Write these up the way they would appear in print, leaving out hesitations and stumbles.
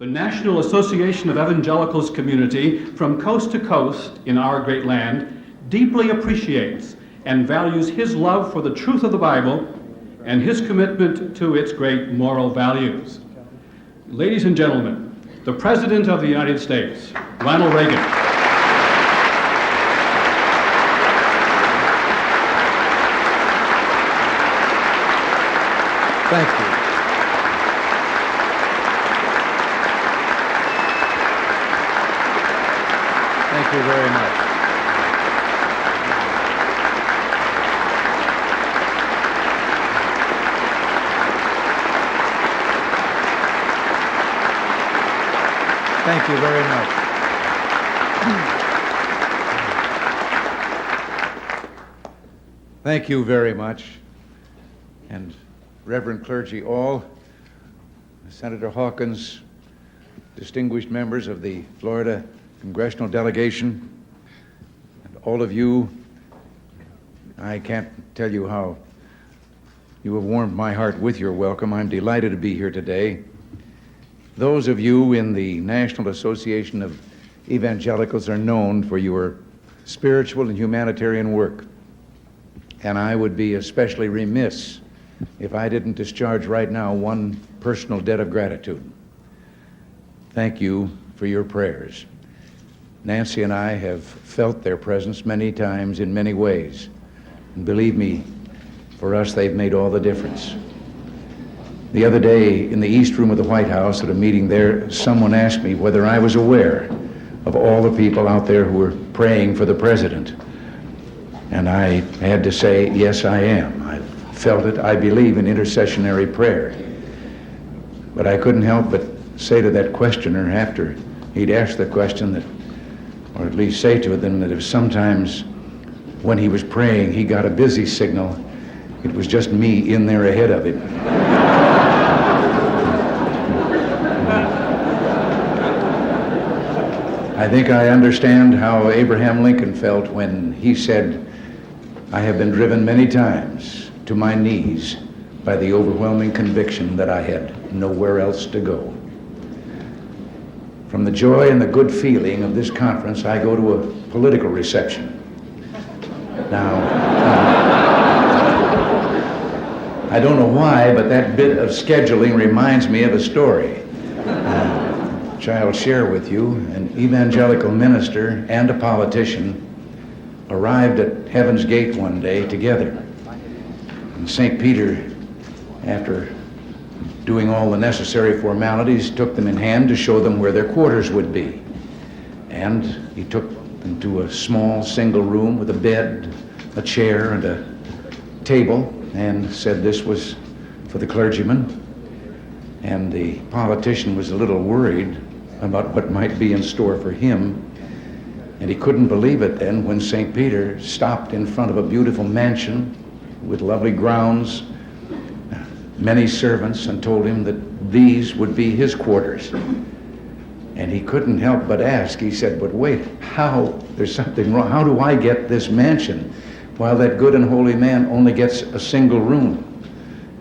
The National Association of Evangelicals community from coast to coast in our great land deeply appreciates and values his love for the truth of the Bible and his commitment to its great moral values. Ladies and gentlemen, the President of the United States, Ronald Reagan. Thank you. Thank you very much. Thank you very much. Thank you very much. And Reverend clergy all, Senator Hawkins, distinguished members of the Florida Congressional Delegation, and all of you, I can't tell you how you have warmed my heart with your welcome. I'm delighted to be here today. Those of you in the National Association of Evangelicals are known for your spiritual and humanitarian work, and I would be especially remiss if I didn't discharge right now one personal debt of gratitude. Thank you for your prayers. Nancy and I have felt their presence many times in many ways, and believe me, for us they've made all the difference. The other day in the East Room of the White House at a meeting there, someone asked me whether I was aware of all the people out there who were praying for the president. And I had to say, yes, I am. I've felt it. I believe in intercessionary prayer. But I couldn't help but say to that questioner after he'd asked the question that, or at least say to them that if sometimes when he was praying he got a busy signal, it was just me in there ahead of him. I think I understand how Abraham Lincoln felt when he said, "I have been driven many times to my knees by the overwhelming conviction that I had nowhere else to go." From the joy and the good feeling of this conference, I go to a political reception. Now, I don't know why, but that bit of scheduling reminds me of a story, which I'll share with you. An evangelical minister and a politician arrived at Heaven's Gate one day together. And St. Peter, after doing all the necessary formalities, took them in hand to show them where their quarters would be. And he took them to a small single room with a bed, a chair, and a table, and said this was for the clergyman. And the politician was a little worried about what might be in store for him. And he couldn't believe it then when St. Peter stopped in front of a beautiful mansion with lovely grounds, many servants, and told him that these would be his quarters. And he couldn't help but ask. He said, "But wait, how? There's something wrong. How do I get this mansion while that good and holy man only gets a single room?"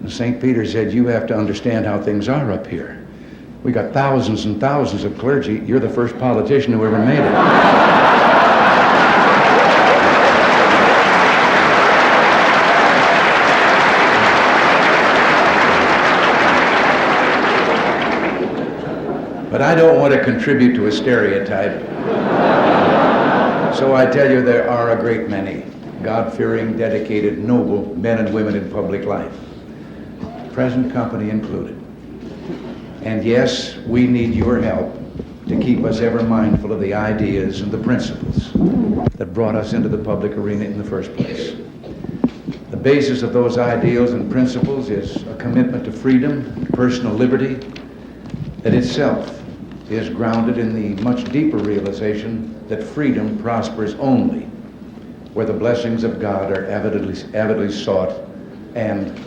And St. Peter said, "You have to understand how things are up here. We got thousands and thousands of clergy. You're the first politician who ever made it." But I don't want to contribute to a stereotype. So I tell you, there are a great many God-fearing, dedicated, noble men and women in public life, present company included. And yes, we need your help to keep us ever mindful of the ideas and the principles that brought us into the public arena in the first place. The basis of those ideals and principles is a commitment to freedom, personal liberty, that itself is grounded in the much deeper realization that freedom prospers only where the blessings of God are avidly sought and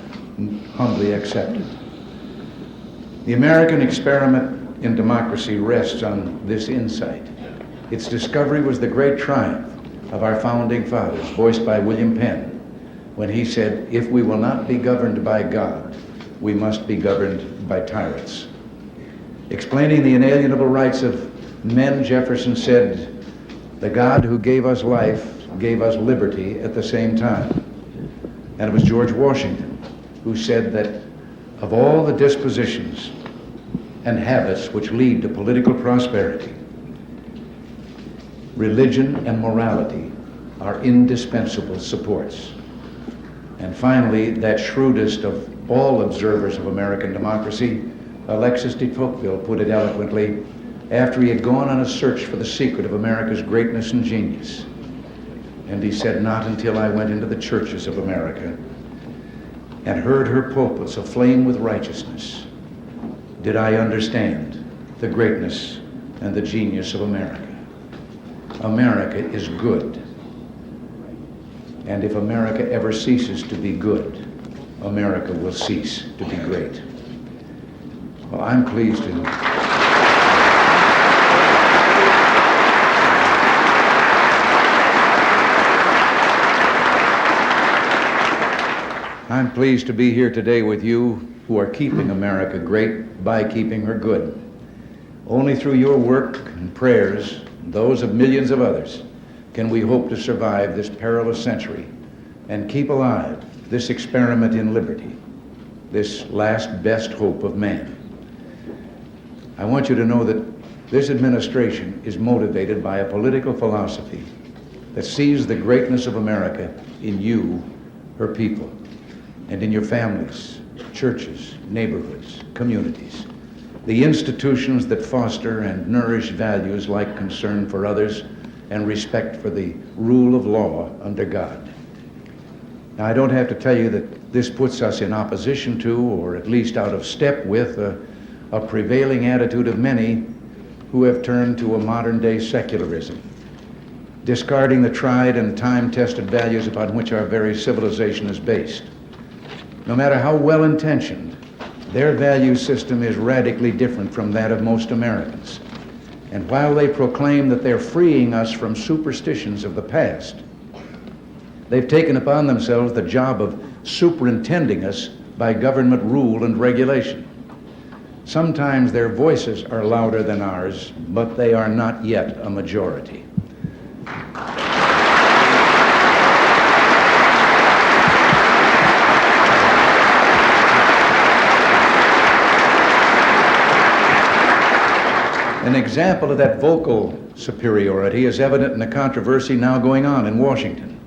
humbly accepted. The American experiment in democracy rests on this insight. Its discovery was the great triumph of our founding fathers, voiced by William Penn, when he said, "If we will not be governed by God, we must be governed by tyrants." Explaining the inalienable rights of men, Jefferson said, "The God who gave us life gave us liberty at the same time." And it was George Washington who said that of all the dispositions and habits which lead to political prosperity, religion and morality are indispensable supports. And finally, that shrewdest of all observers of American democracy, Alexis de Tocqueville, put it eloquently after he had gone on a search for the secret of America's greatness and genius. And he said, "Not until I went into the churches of America and heard her pulpits aflame with righteousness did I understand the greatness and the genius of America. America is good. And if America ever ceases to be good, America will cease to be great." Well, I'm pleased to be here today with you who are keeping America great by keeping her good. Only through your work and prayers, and those of millions of others, can we hope to survive this perilous century and keep alive this experiment in liberty, this last best hope of man. I want you to know that this administration is motivated by a political philosophy that sees the greatness of America in you, her people, and in your families, churches, neighborhoods, communities, the institutions that foster and nourish values like concern for others and respect for the rule of law under God. Now, I don't have to tell you that this puts us in opposition to, or at least out of step with, a prevailing attitude of many who have turned to a modern-day secularism, discarding the tried and time-tested values upon which our very civilization is based. No matter how well-intentioned, their value system is radically different from that of most Americans. And while they proclaim that they're freeing us from superstitions of the past, they've taken upon themselves the job of superintending us by government rule and regulation. Sometimes their voices are louder than ours, but they are not yet a majority. An example of that vocal superiority is evident in the controversy now going on in Washington.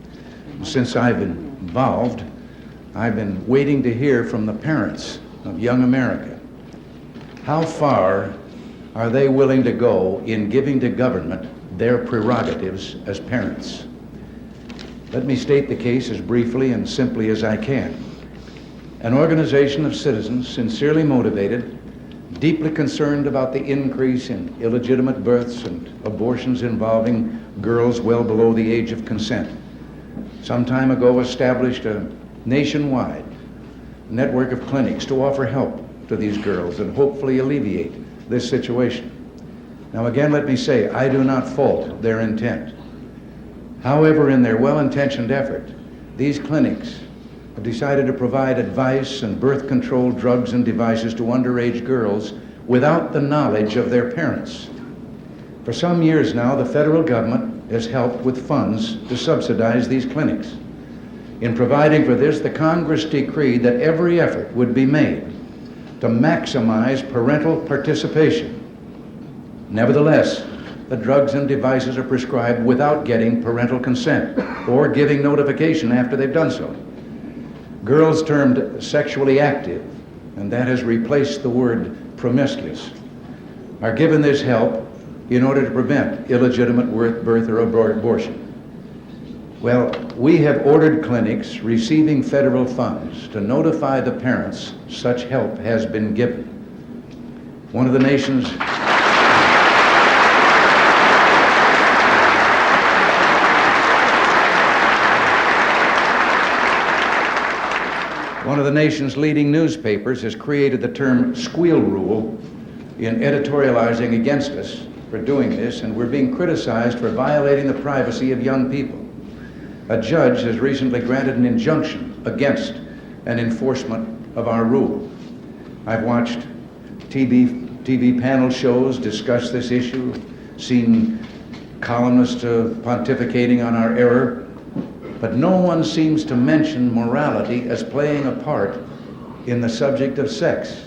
Since I've been involved, I've been waiting to hear from the parents of young America. How far are they willing to go in giving to government their prerogatives as parents? Let me state the case as briefly and simply as I can. An organization of citizens sincerely motivated, deeply concerned about the increase in illegitimate births and abortions involving girls well below the age of consent, some time ago established a nationwide network of clinics to offer help to these girls and hopefully alleviate this situation. Now again, let me say, I do not fault their intent. However, in their well-intentioned effort, these clinics have decided to provide advice and birth control drugs and devices to underage girls without the knowledge of their parents. For some years now, the federal government has helped with funds to subsidize these clinics. In providing for this, the Congress decreed that every effort would be made to maximize parental participation. Nevertheless, the drugs and devices are prescribed without getting parental consent or giving notification after they've done so. Girls termed sexually active, and that has replaced the word promiscuous, are given this help in order to prevent illegitimate birth or abortion. Well, we have ordered clinics receiving federal funds to notify the parents such help has been given. One of the nation's leading newspapers has created the term squeal rule in editorializing against us for doing this, and we're being criticized for violating the privacy of young people. A judge has recently granted an injunction against an enforcement of our rule. I've watched TV TV panel shows discuss this issue, seen columnists pontificating on our error, but no one seems to mention morality as playing a part in the subject of sex.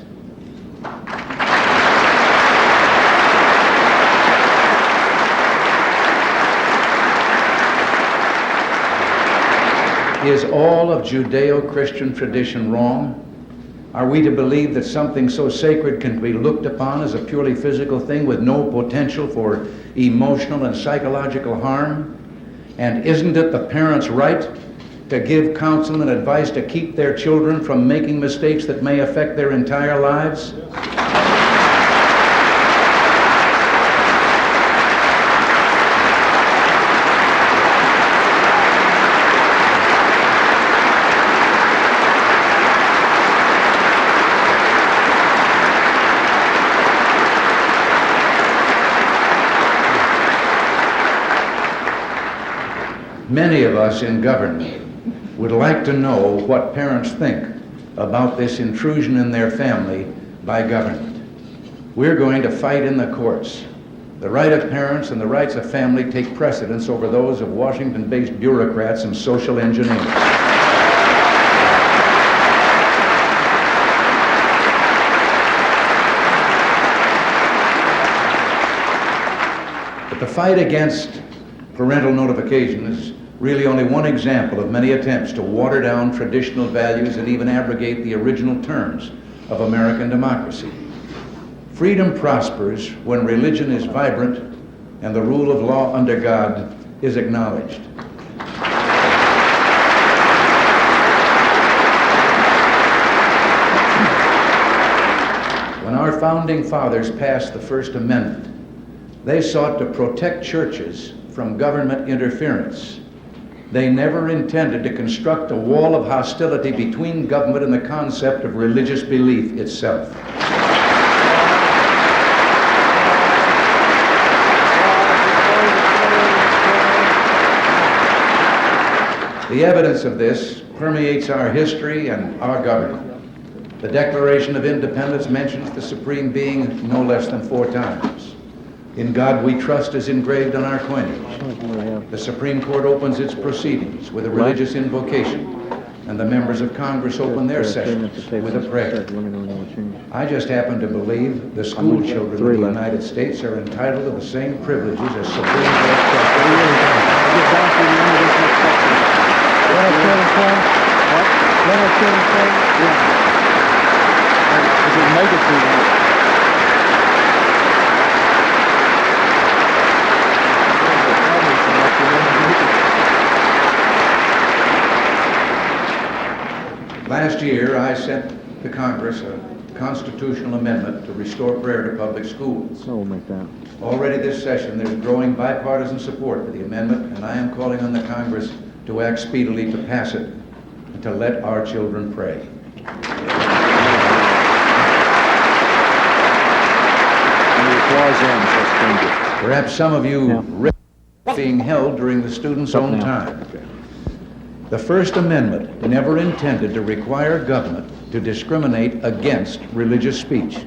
Is all of Judeo-Christian tradition wrong? Are we to believe that something so sacred can be looked upon as a purely physical thing with no potential for emotional and psychological harm? And isn't it the parents' right to give counsel and advice to keep their children from making mistakes that may affect their entire lives? Many of us in government would like to know what parents think about this intrusion in their family by government. We're going to fight in the courts. The right of parents and the rights of family take precedence over those of Washington-based bureaucrats and social engineers. But the fight against parental notification is really only one example of many attempts to water down traditional values and even abrogate the original terms of American democracy. Freedom prospers when religion is vibrant and the rule of law under God is acknowledged. When our founding fathers passed the First Amendment, they sought to protect churches from government interference. They never intended to construct a wall of hostility between government and the concept of religious belief itself. The evidence of this permeates our history and our government. The Declaration of Independence mentions the Supreme Being no less than 4 times. In God We Trust is engraved on our coinage. The Supreme Court opens its proceedings with a religious invocation, and the members of Congress open their sessions with a prayer. I just happen to believe the school children of the United States are entitled to the same privileges as Supreme Court Last year, I sent to Congress a constitutional amendment to restore prayer to public schools. So we'll make that. Already this session, there's growing bipartisan support for the amendment, and I am calling on the Congress to act speedily to pass it and to let our children pray. Perhaps some of you being held during the students' own time. The First Amendment never intended to require government to discriminate against religious speech.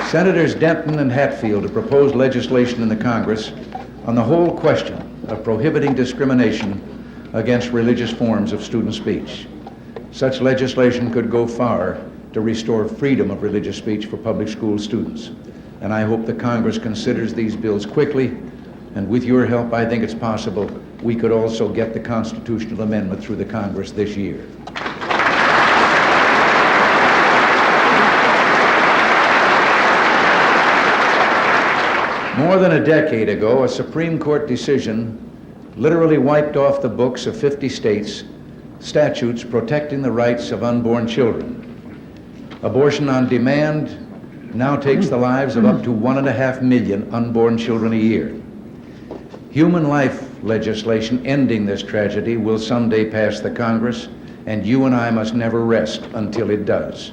Senators Denton and Hatfield have proposed legislation in the Congress on the whole question of prohibiting discrimination against religious forms of student speech. Such legislation could go far to restore freedom of religious speech for public school students. And I hope the Congress considers these bills quickly, and with your help, I think it's possible we could also get the constitutional amendment through the Congress this year. More than a decade ago, a Supreme Court decision literally wiped off the books of 50 states statutes protecting the rights of unborn children. Abortion on demand now takes the lives of up to 1.5 million unborn children a year. Human life legislation ending this tragedy will someday pass the Congress, and you and I must never rest until it does.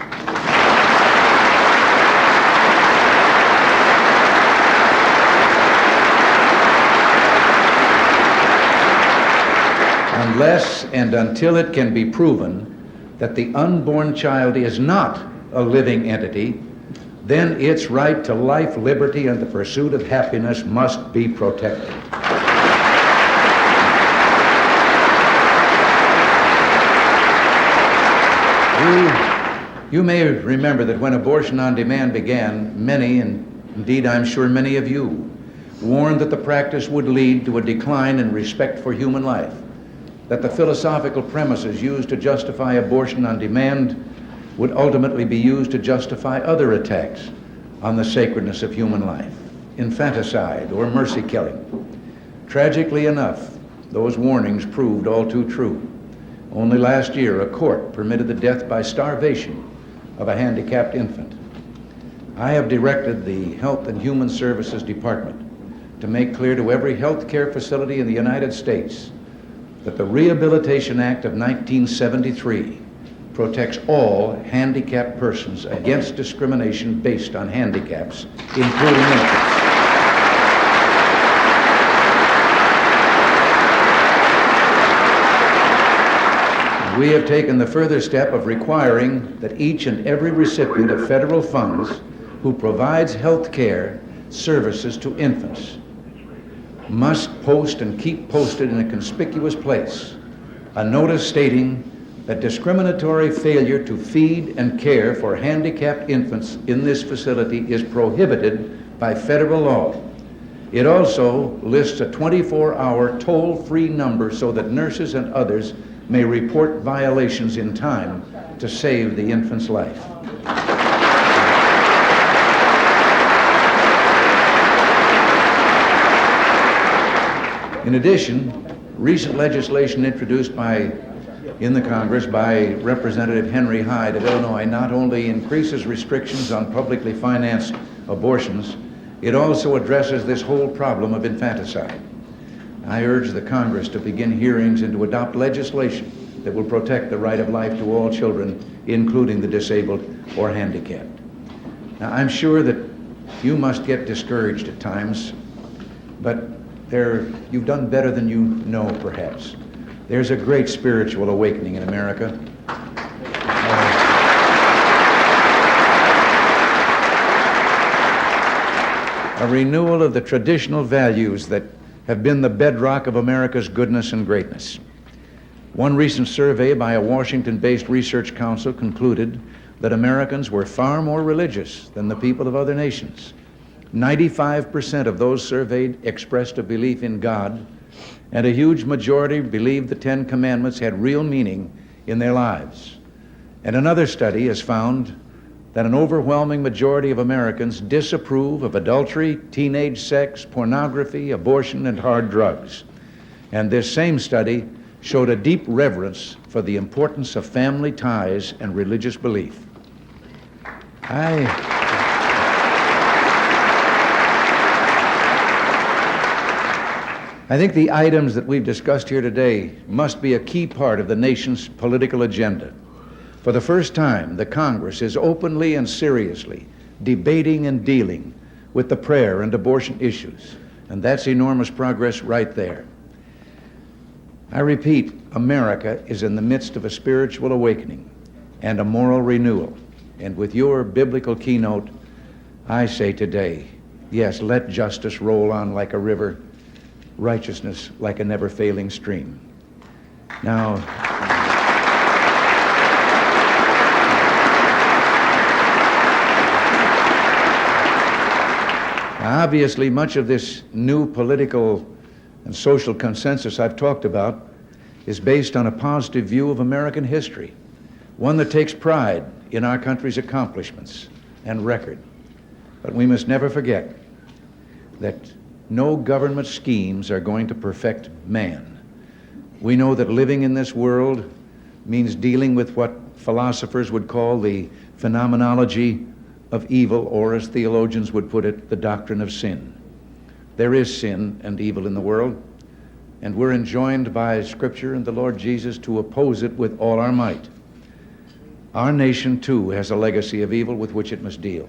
On unless and until it can be proven that the unborn child is not a living entity, then its right to life, liberty, and the pursuit of happiness must be protected. You may remember that when abortion on demand began, many, and indeed I'm sure many of you, warned that the practice would lead to a decline in respect for human life, that the philosophical premises used to justify abortion on demand would ultimately be used to justify other attacks on the sacredness of human life, infanticide or mercy killing. Tragically enough, those warnings proved all too true. Only last year, a court permitted the death by starvation of a handicapped infant. I have directed the Health and Human Services Department to make clear to every health care facility in the United States that the Rehabilitation Act of 1973 protects all handicapped persons against discrimination based on handicaps, including infants. We have taken the further step of requiring that each and every recipient of federal funds who provides health care services to infants must post and keep posted in a conspicuous place a notice stating that discriminatory failure to feed and care for handicapped infants in this facility is prohibited by federal law. It also lists a 24-hour toll-free number so that nurses and others may report violations in time to save the infant's life. In addition, recent legislation introduced in the Congress by Representative Henry Hyde of Illinois not only increases restrictions on publicly financed abortions, it also addresses this whole problem of infanticide. I urge the Congress to begin hearings and to adopt legislation that will protect the right of life to all children, including the disabled or handicapped. Now, I'm sure that you must get discouraged at times, but you've done better than you know, perhaps. There's a great spiritual awakening in America. A renewal of the traditional values that have been the bedrock of America's goodness and greatness. One recent survey by a Washington-based research council concluded that Americans were far more religious than the people of other nations. 95% of those surveyed expressed a belief in God, and a huge majority believed the Ten Commandments had real meaning in their lives. And another study has found that an overwhelming majority of Americans disapprove of adultery, teenage sex, pornography, abortion, and hard drugs. And this same study showed a deep reverence for the importance of family ties and religious belief. I think the items that we've discussed here today must be a key part of the nation's political agenda. For the first time, the Congress is openly and seriously debating and dealing with the prayer and abortion issues, and that's enormous progress right there. I repeat, America is in the midst of a spiritual awakening and a moral renewal, and with your biblical keynote, I say today, yes, let justice roll on like a river, righteousness like a never-failing stream. Now, obviously, much of this new political and social consensus I've talked about is based on a positive view of American history, one that takes pride in our country's accomplishments and record. But we must never forget that no government schemes are going to perfect man. We know that living in this world means dealing with what philosophers would call the phenomenology of evil, or as theologians would put it, the doctrine of sin. There is sin and evil in the world, and we're enjoined by Scripture and the Lord Jesus to oppose it with all our might. Our nation, too, has a legacy of evil with which it must deal.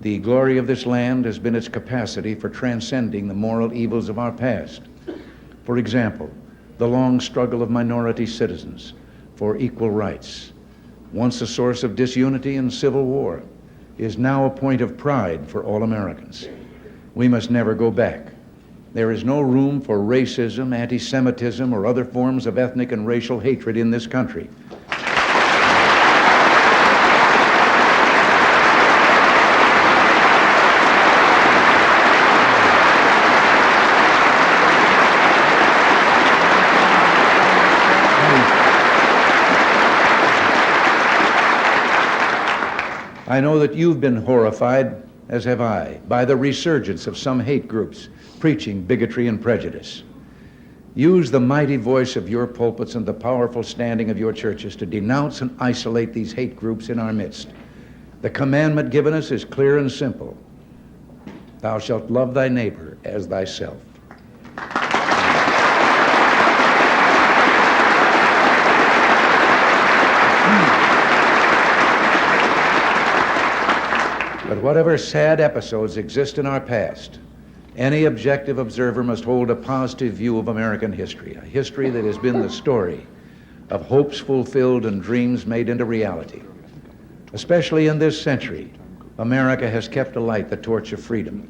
The glory of this land has been its capacity for transcending the moral evils of our past. For example, the long struggle of minority citizens for equal rights, once a source of disunity and civil war, is now a point of pride for all Americans. We must never go back. There is no room for racism, anti-Semitism, or other forms of ethnic and racial hatred in this country. I know that you've been horrified, as have I, by the resurgence of some hate groups preaching bigotry and prejudice. Use the mighty voice of your pulpits and the powerful standing of your churches to denounce and isolate these hate groups in our midst. The commandment given us is clear and simple. Thou shalt love thy neighbor as thyself. But whatever sad episodes exist in our past, any objective observer must hold a positive view of American history, a history that has been the story of hopes fulfilled and dreams made into reality. Especially in this century, America has kept alight the torch of freedom,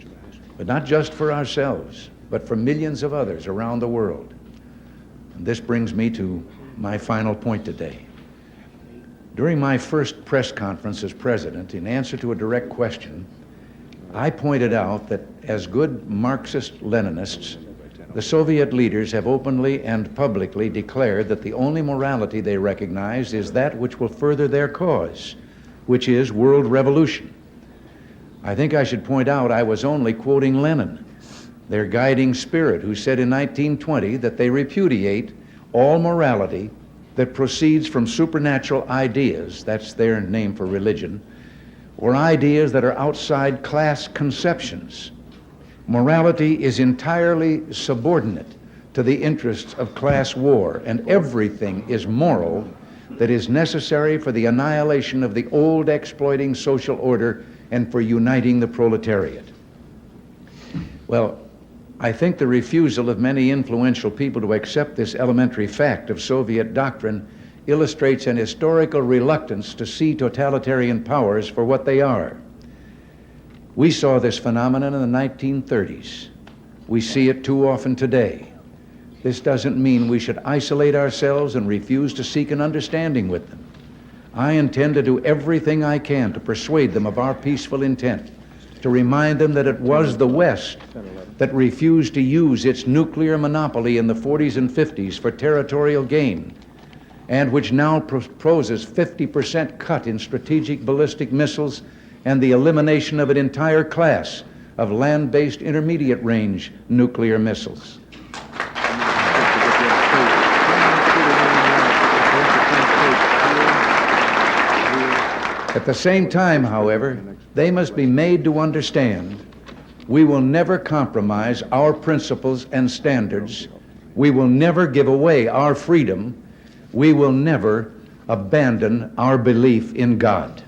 but not just for ourselves, but for millions of others around the world. And this brings me to my final point today. During my first press conference as president, in answer to a direct question, I pointed out that as good Marxist-Leninists, the Soviet leaders have openly and publicly declared that the only morality they recognize is that which will further their cause, which is world revolution. I think I should point out I was only quoting Lenin, their guiding spirit, who said in 1920 that they repudiate all morality that proceeds from supernatural ideas, that's their name for religion, or ideas that are outside class conceptions. Morality is entirely subordinate to the interests of class war, and everything is moral that is necessary for the annihilation of the old exploiting social order and for uniting the proletariat. Well, I think the refusal of many influential people to accept this elementary fact of Soviet doctrine illustrates an historical reluctance to see totalitarian powers for what they are. We saw this phenomenon in the 1930s. We see it too often today. This doesn't mean we should isolate ourselves and refuse to seek an understanding with them. I intend to do everything I can to persuade them of our peaceful intent, to remind them that it was the West that refused to use its nuclear monopoly in the 40s and 50s for territorial gain, and which now proposes 50% cut in strategic ballistic missiles and the elimination of an entire class of land-based intermediate range nuclear missiles. At the same time, however, they must be made to understand we will never compromise our principles and standards. We will never give away our freedom. We will never abandon our belief in God.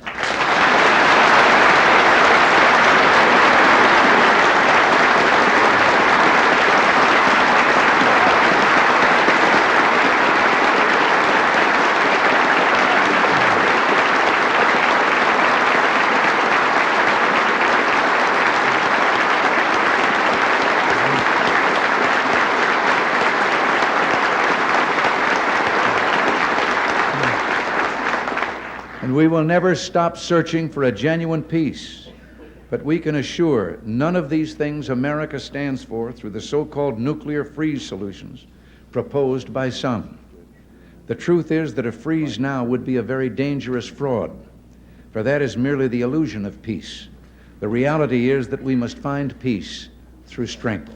We will never stop searching for a genuine peace, but we can assure none of these things America stands for through the so-called nuclear freeze solutions proposed by some. The truth is that a freeze now would be a very dangerous fraud, for that is merely the illusion of peace. The reality is that we must find peace through strength.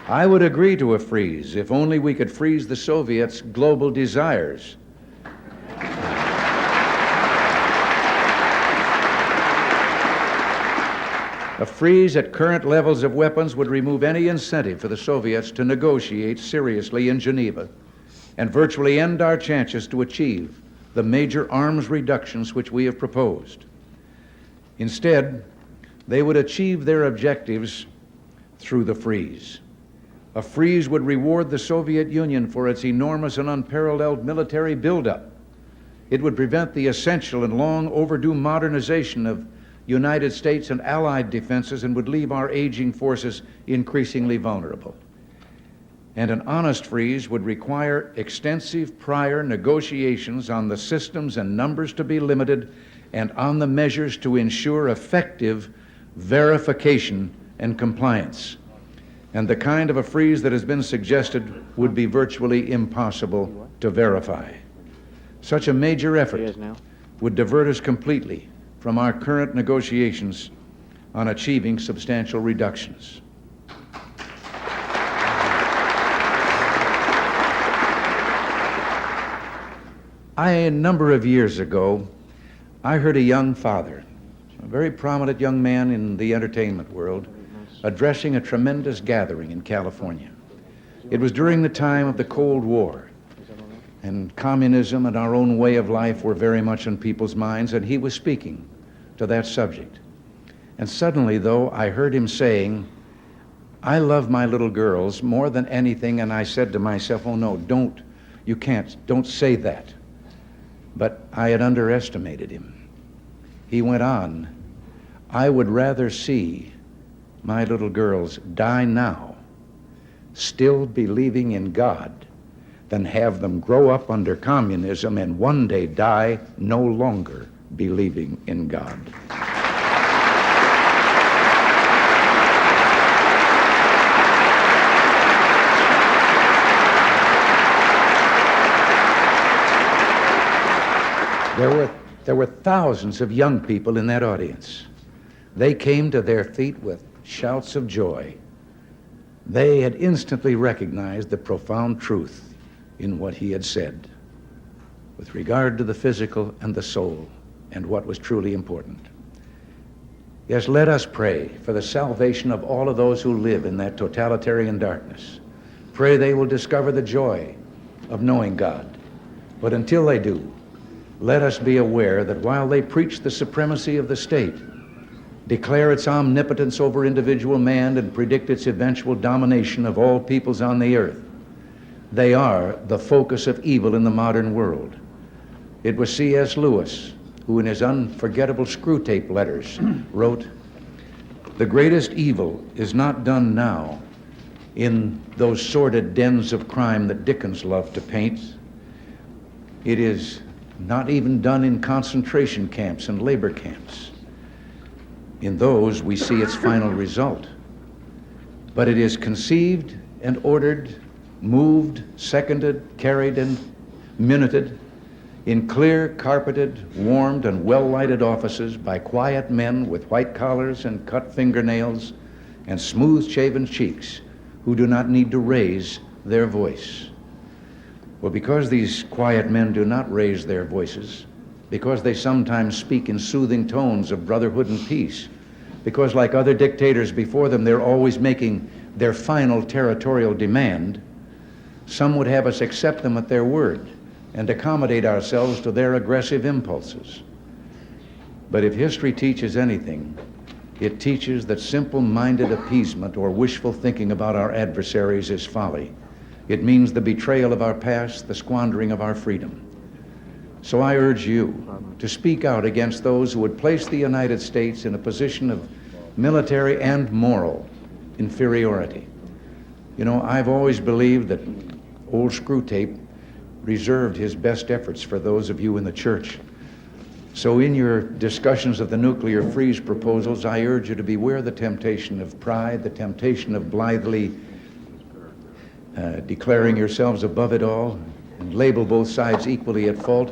I would agree to a freeze if only we could freeze the Soviets' global desires. A freeze at current levels of weapons would remove any incentive for the Soviets to negotiate seriously in Geneva and virtually end our chances to achieve the major arms reductions which we have proposed. Instead, they would achieve their objectives through the freeze. A freeze would reward the Soviet Union for its enormous and unparalleled military buildup. It would prevent the essential and long overdue modernization of United States and Allied defenses and would leave our aging forces increasingly vulnerable. And an honest freeze would require extensive prior negotiations on the systems and numbers to be limited and on the measures to ensure effective verification and compliance. And the kind of a freeze that has been suggested would be virtually impossible to verify. Such a major effort would divert us completely from our current negotiations on achieving substantial reductions. A number of years ago, I heard a young father, a very prominent young man in the entertainment world, addressing a tremendous gathering in California. It was during the time of the Cold War, and communism and our own way of life were very much on people's minds, and he was speaking to that subject. And suddenly, though, I heard him saying, "I love my little girls more than anything," and I said to myself, "Oh no, don't say that." But I had underestimated him. He went on, "I would rather see my little girls die now, still believing in God, than have them grow up under communism and one day die no longer believing in God." There were thousands of young people in that audience. They came to their feet with shouts of joy. They had instantly recognized the profound truth in what he had said with regard to the physical and the soul and what was truly important. Yes, let us pray for the salvation of all of those who live in that totalitarian darkness. Pray they will discover the joy of knowing God. But until they do, let us be aware that while they preach the supremacy of the state, declare its omnipotence over individual man, and predict its eventual domination of all peoples on the earth, they are the focus of evil in the modern world. It was C.S. Lewis who, in his unforgettable screw tape letters, wrote, "The greatest evil is not done now in those sordid dens of crime that Dickens loved to paint. It is not even done in concentration camps and labor camps. In those, we see its final result. But it is conceived and ordered, moved, seconded, carried, and minuted in clear, carpeted, warmed, and well-lighted offices by quiet men with white collars and cut fingernails and smooth-shaven cheeks who do not need to raise their voice." Well, because these quiet men do not raise their voices, because they sometimes speak in soothing tones of brotherhood and peace, because like other dictators before them, they're always making their final territorial demand, some would have us accept them at their word and accommodate ourselves to their aggressive impulses. But if history teaches anything, it teaches that simple-minded appeasement or wishful thinking about our adversaries is folly. It means the betrayal of our past, the squandering of our freedom. So I urge you to speak out against those who would place the United States in a position of military and moral inferiority. You know, I've always believed that old Screwtape reserved his best efforts for those of you in the church. So in your discussions of the nuclear freeze proposals, I urge you to beware the temptation of pride, the temptation of blithely declaring yourselves above it all and label both sides equally at fault,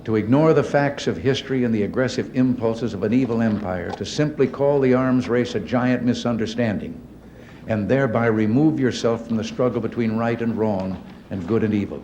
to ignore the facts of history and the aggressive impulses of an evil empire, to simply call the arms race a giant misunderstanding, and thereby remove yourself from the struggle between right and wrong and good and evil.